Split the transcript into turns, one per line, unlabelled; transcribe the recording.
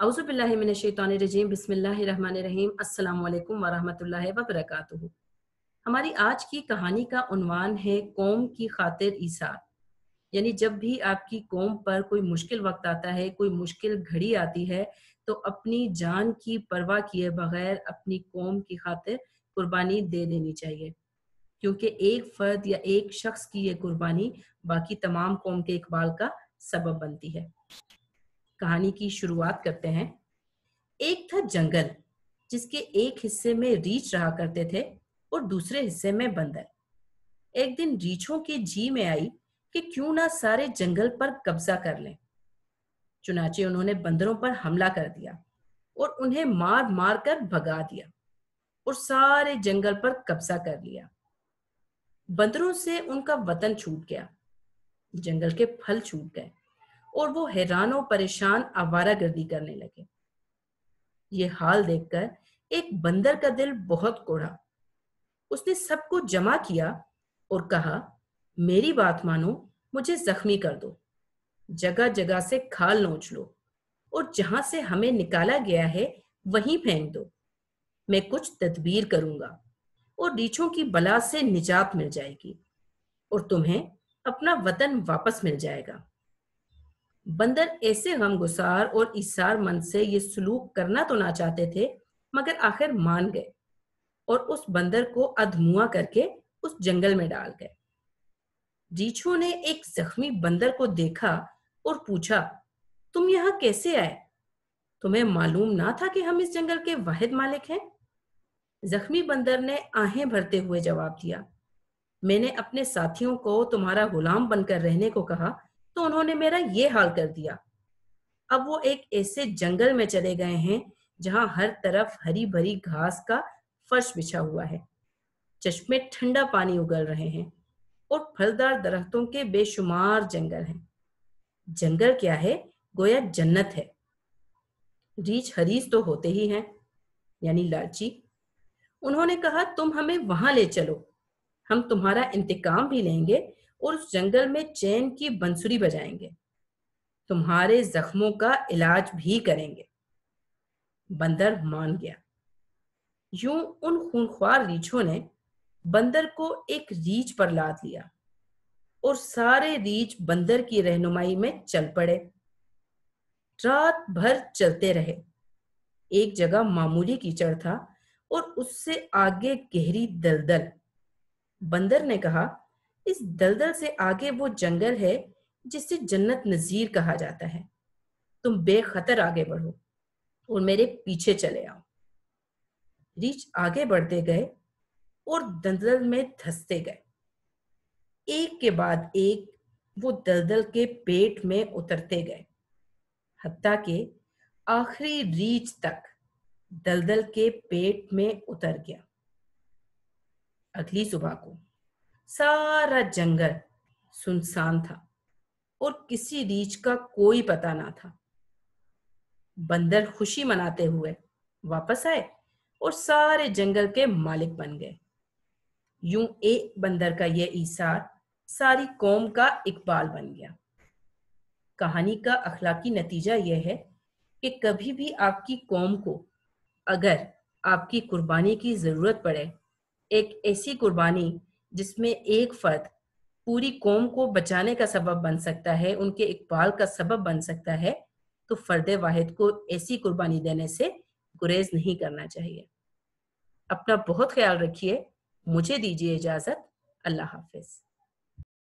औज़ु बिल्लाहि मिनश शैतानिर रजीम बिस्मिल्लाहिर रहमानिर रहीम अस्सलामु अलैकुम व रहमतुल्लाहि व बरकातुहू। हमारी आज की कहानी का उन्वान है कौम की खातिर ईसार। यानी जब भी आपकी कौम पर कोई मुश्किल वक्त आता है, कोई मुश्किल घड़ी आती है, तो अपनी जान की परवाह किए बगैर अपनी कौम की खातिर कुर्बानी दे देनी चाहिए, क्योंकि एक फर्द या एक शख्स की ये कुर्बानी बाकी तमाम कौम के इकबाल का सबब बनती है। कहानी की शुरुआत करते हैं। एक था जंगल, जिसके एक हिस्से में रीछ रहा करते थे और दूसरे हिस्से में बंदर। एक दिन रीछों की जी में आई कि क्यों ना सारे जंगल पर कब्जा कर लें। चुनाचे उन्होंने बंदरों पर हमला कर दिया और उन्हें मार मार कर भगा दिया और सारे जंगल पर कब्जा कर लिया। बंदरों से उनका वतन छूट गया, जंगल के फल छूट गए और वो हैरान और परेशान आवारागर्दी करने लगे। ये हाल देखकर एक बंदर का दिल बहुत कोड़ा। उसने सबको जमा किया और कहा, मेरी बात मानो, मुझे जख्मी कर दो, जगह जगह से खाल नोच लो और जहां से हमें निकाला गया है वहीं फेंक दो। मैं कुछ तदबीर करूंगा और रीछों की बला से निजात मिल जाएगी और तुम्हें अपना वतन वापस मिल जाएगा। बंदर ऐसे गमगुसार और इसार मन से ये सलूक करना तो ना चाहते थे, मगर आखिर मान गए और उस बंदर को अधमुआ करके उस जंगल में डाल गए। रीछों ने एक जख्मी बंदर को देखा और पूछा, तुम यहाँ कैसे आए? तुम्हें मालूम ना था कि हम इस जंगल के वाहिद मालिक हैं? जख्मी बंदर ने आहें भरते हुए जवाब दिया, मैंने अपने साथियों को तुम्हारा गुलाम बनकर रहने को कहा, तो उन्होंने मेरा ये हाल कर दिया। अब वो एक ऐसे जंगल में चले गए हैं जहां हर तरफ हरी भरी घास का फर्श बिछा हुआ है, चश्मे ठंडा पानी उगल रहे हैं और फलदार दरख्तों के बेशुमार जंगल हैं। जंगल क्या है, गोया जन्नत है। रीछ हरीस तो होते ही हैं, यानी लालची। उन्होंने कहा, तुम हमें वहां ले चलो, हम तुम्हारा इंतकाम भी लेंगे और उस जंगल में चैन की बंसुरी बजाएंगे, तुम्हारे जख्मों का इलाज भी करेंगे। बंदर मान गया। यूं उन खूंखार रीछों ने बंदर को एक रीछ पर लाद लिया और सारे रीछ बंदर की रहनुमाई में चल पड़े। रात भर चलते रहे। एक जगह मामूली कीचड़ था और उससे आगे गहरी दलदल। बंदर ने कहा, इस दलदल से आगे वो जंगल है जिसे जन्नत नजीर कहा जाता है। तुम बेखतर आगे बढ़ो और मेरे पीछे चले आओ। रीछ आगे बढ़ते गए और दलदल में धंसते गए। एक के बाद एक वो दलदल के पेट में उतरते गए, हत्ता के आखिरी रीछ तक दलदल के पेट में उतर गया। अगली सुबह को सारा जंगल सुनसान था और किसी रीछ का कोई पता ना था। बंदर खुशी मनाते हुए वापस आए और सारे जंगल के मालिक बन गए। यूं एक बंदर का ये ईसार सारी कौम का इकबाल बन गया। कहानी का अखलाकी नतीजा यह है कि कभी भी आपकी कौम को अगर आपकी कुर्बानी की जरूरत पड़े, एक ऐसी कुर्बानी जिसमें एक फर्द पूरी कौम को बचाने का सबब बन सकता है, उनके इकबाल का सबब बन सकता है, तो फर्द वाहिद को ऐसी कुर्बानी देने से गुरेज नहीं करना चाहिए। अपना बहुत ख्याल रखिए। मुझे दीजिए इजाजत। अल्लाह हाफिज।